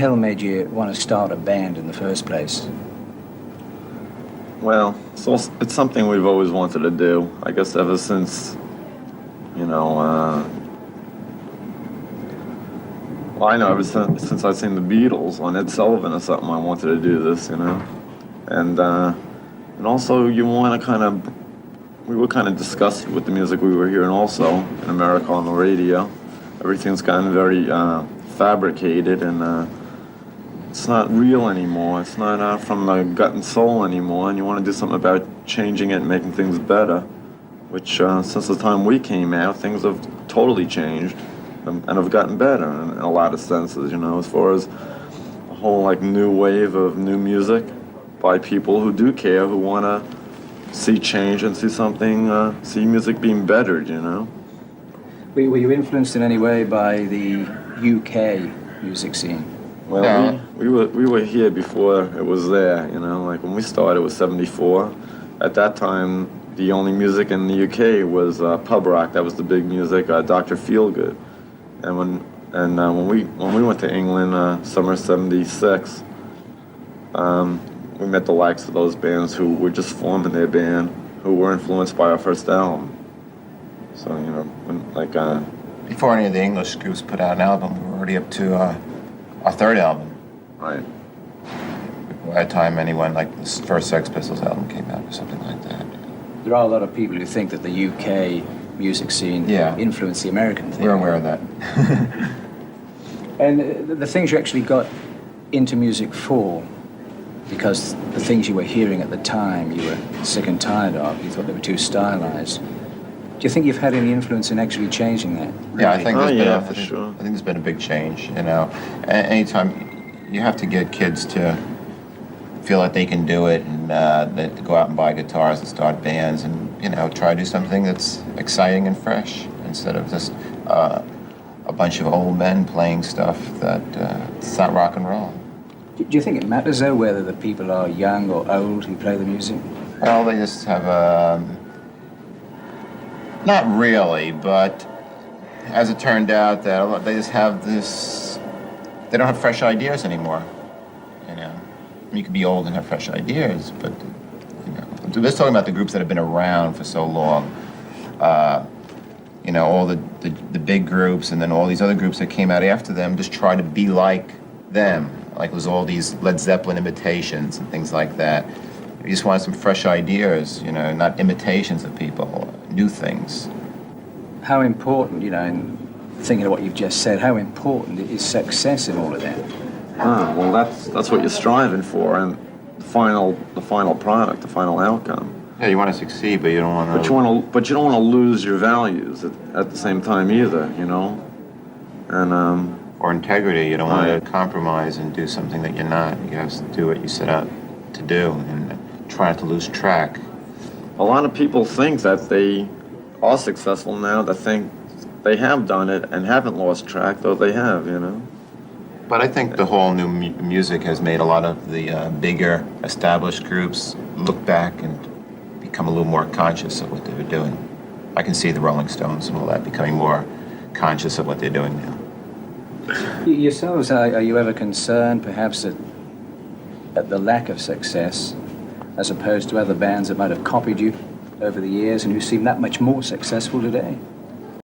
hell made you want to start a band in the first place? Well, it's something we've always wanted to do. I guess ever since, you know, well, I know ever since I've seen the Beatles on Ed Sullivan or something, I wanted to do this, you know. And also you want to we were kind of disgusted with the music we were hearing also in America on the radio. Everything's gotten very fabricated, and it's not real anymore. It's not from the gut and soul anymore, and you want to do something about changing it and making things better, which since the time we came out, things have totally changed and have gotten better in a lot of senses, you know, as far as a whole like new wave of new music by people who do care, who want to see change and see something, see music being bettered, you know. Were you influenced in any way by the UK music scene? Well, no. we were here before it was there, you know. Like when we started, it was '74. At that time, the only music in the UK was pub rock. That was the big music. Dr. Feelgood. And when we went to England, summer '76, we met the likes of those bands who were just forming their band, who were influenced by our first album. So you know, before any of the English groups put out an album, we were already up to our third album. Right. By the time anyone like the first Sex Pistols album came out or something like that. There are a lot of people who think that the UK music scene influenced the American thing. We're aware of that. And the things you actually got into music for, because the things you were hearing at the time you were sick and tired of, you thought they were too stylized. Do you think you've had any influence in actually changing that? Really? Yeah, I think sure. I think there's been a big change, you know. Anytime you have to get kids to feel like they can do it, and to go out and buy guitars and start bands, and you know, try to do something that's exciting and fresh instead of just a bunch of old men playing stuff that it's not rock and roll. Do you think it matters though whether the people are young or old who play the music? Well, they just have not really, but as it turned out, that they just have this. They don't have fresh ideas anymore. You know, you can be old and have fresh ideas, but you know, we're just talking about the groups that have been around for so long. You know, all the big groups, and then all these other groups that came out after them just try to be like them. Like it was all these Led Zeppelin imitations and things like that. You just want some fresh ideas, you know, not imitations of people, new things. How important, you know, in thinking of what you've just said, how important is success in all of that? Well, that's what you're striving for, and the final product, the final outcome. Yeah, you want to succeed, but you don't want to. But you don't want to lose your values at the same time either, you know, and or integrity. You don't want to compromise and do something that you're not. You have to do what you set out to do, and try not to lose track. A lot of people think that they are successful now, that think they have done it and haven't lost track, though they have, you know. But I think the whole new music has made a lot of the bigger established groups look back and become a little more conscious of what they were doing. I can see the Rolling Stones and all that becoming more conscious of what they're doing now. Yourselves, are you ever concerned perhaps at the lack of success as opposed to other bands that might have copied you over the years and who seem that much more successful today?